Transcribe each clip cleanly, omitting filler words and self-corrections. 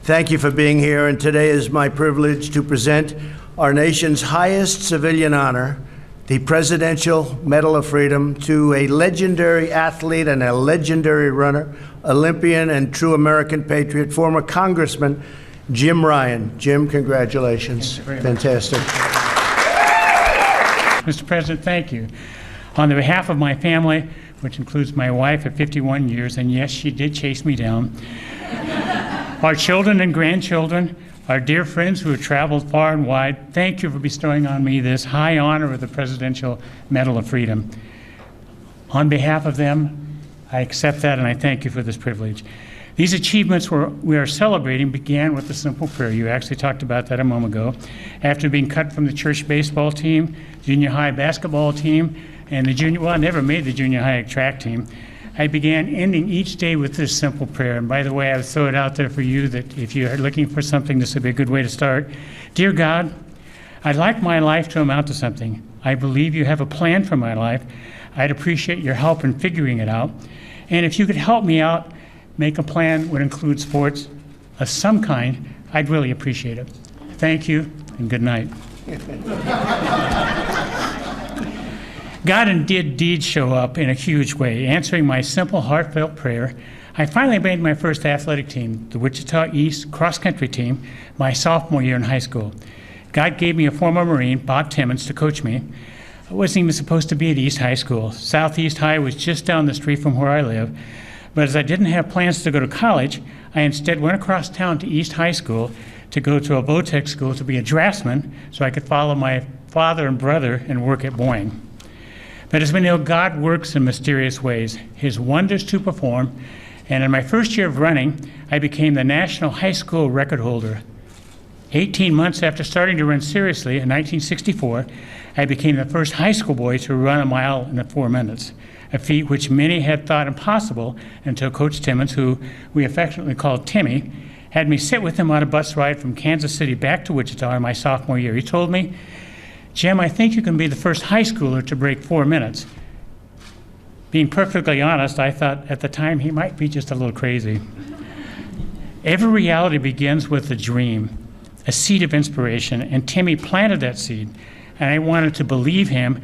Thank you for being here, and today is my privilege to present our nation's highest civilian honor, the Presidential Medal of Freedom, to a legendary athlete and a legendary runner, Olympian and true American patriot, former Congressman Jim Ryan. Jim, congratulations. Fantastic. Mr. President, thank you. On the behalf of my family, which includes my wife of 51 years, and yes, she did chase me down, our children and grandchildren, our dear friends who have traveled far and wide, thank you for bestowing on me this high honor of the Presidential Medal of Freedom. On behalf of them, I accept that and I thank you for this privilege. These achievements we are celebrating began with a simple prayer. You actually talked about that a moment ago. After being cut from the church baseball team, junior high basketball team, and I never made the junior high track team. I began ending each day with this simple prayer. And by the way, I would throw it out there for you that if you're looking for something, this would be a good way to start. Dear God, I'd like my life to amount to something. I believe you have a plan for my life. I'd appreciate your help in figuring it out. And if you could help me out, make a plan would include sports of some kind, I'd really appreciate it. Thank you, and good night. God did show up in a huge way, answering my simple, heartfelt prayer. I finally made my first athletic team, the Wichita East cross-country team, my sophomore year in high school. God gave me a former Marine, Bob Timmons, to coach me. I wasn't even supposed to be at East High School. Southeast High was just down the street from where I live. But as I didn't have plans to go to college, I instead went across town to East High School to go to a Votech school to be a draftsman so I could follow my father and brother and work at Boeing. But as we know, God works in mysterious ways, his wonders to perform, and in my first year of running, I became the national high school record holder. 18 months after starting to run seriously in 1964, I became the first high school boy to run a mile in 4 minutes, a feat which many had thought impossible until Coach Timmons, who we affectionately called Timmy, had me sit with him on a bus ride from Kansas City back to Wichita in my sophomore year. He told me, Jim, I think you can be the first high schooler to break 4 minutes. Being perfectly honest, I thought at the time he might be just a little crazy. Every reality begins with a dream, a seed of inspiration, and Timmy planted that seed, and I wanted to believe him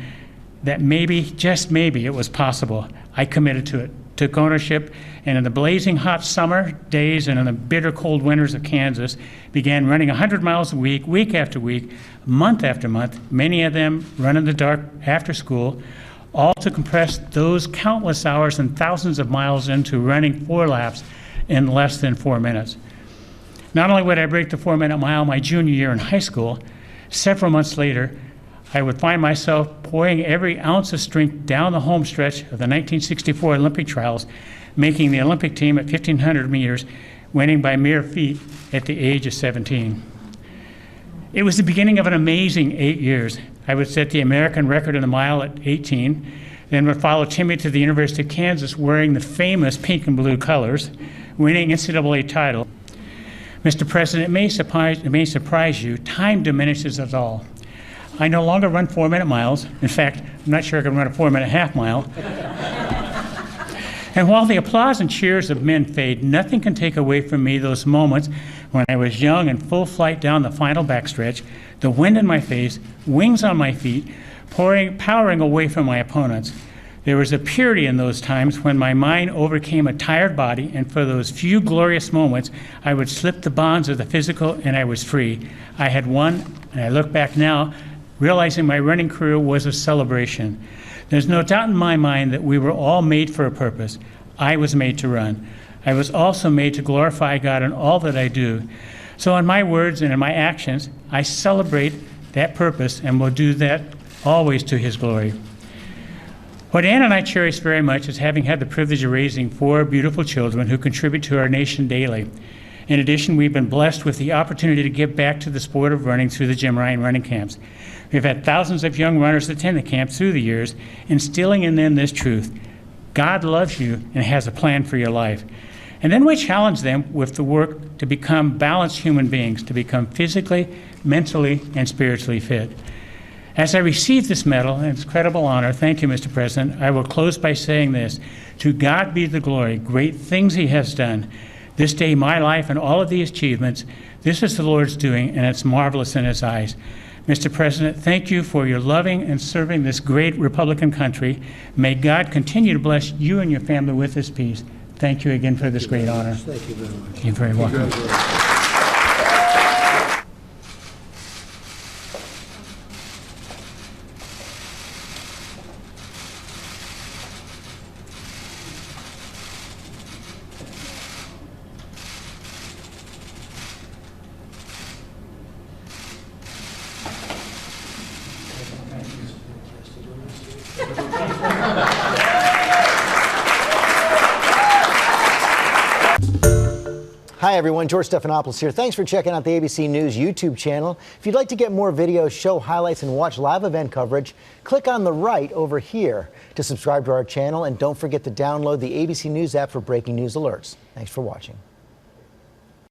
that maybe, just maybe, it was possible. I committed to it, took ownership, and in the blazing hot summer days and in the bitter cold winters of Kansas, began running 100 miles a week, week after week, month after month, many of them run in the dark after school, all to compress those countless hours and thousands of miles into running 4 laps in less than 4 minutes. Not only would I break the 4-minute mile my junior year in high school, several months later, I would find myself pouring every ounce of strength down the home stretch of the 1964 Olympic trials, making the Olympic team at 1,500 meters, winning by mere feet at the age of 17. It was the beginning of an amazing 8 years. I would set the American record in the mile at 18, then would follow Timmy to the University of Kansas wearing the famous pink and blue colors, winning NCAA title. Mr. President, it may surprise you, time diminishes us all. I no longer run 4-minute miles. In fact, I'm not sure I can run a 4-minute half mile. And while the applause and cheers of men fade, nothing can take away from me those moments when I was young and full flight down the final backstretch, the wind in my face, wings on my feet, powering away from my opponents. There was a purity in those times when my mind overcame a tired body, and for those few glorious moments, I would slip the bonds of the physical and I was free. I had won, and I look back now, realizing my running career was a celebration. There's no doubt in my mind that we were all made for a purpose. I was made to run. I was also made to glorify God in all that I do. So in my words and in my actions, I celebrate that purpose and will do that always to his glory. What Ann and I cherish very much is having had the privilege of raising 4 beautiful children who contribute to our nation daily. In addition, we've been blessed with the opportunity to give back to the sport of running through the Jim Ryan running camps. We've had thousands of young runners attend the camps through the years, instilling in them this truth: God loves you and has a plan for your life. And then we challenge them with the work to become balanced human beings, to become physically, mentally, and spiritually fit. As I receive this medal, and it's an incredible honor, thank you, Mr. President, I will close by saying this: to God be the glory, great things he has done. This day, my life and all of these achievements, this is the Lord's doing, and it's marvelous in His eyes. Mr. President, thank you for your loving and serving this great Republican country. May God continue to bless you and your family with His peace. Thank you again for this great honor. Thank you very much. You're very welcome. Hi everyone, George Stephanopoulos here. Thanks for checking out the ABC News YouTube channel. If you'd like to get more videos, show highlights, and watch live event coverage, click on the right over here to subscribe to our channel, and don't forget to download the ABC News app for breaking news alerts. Thanks for watching.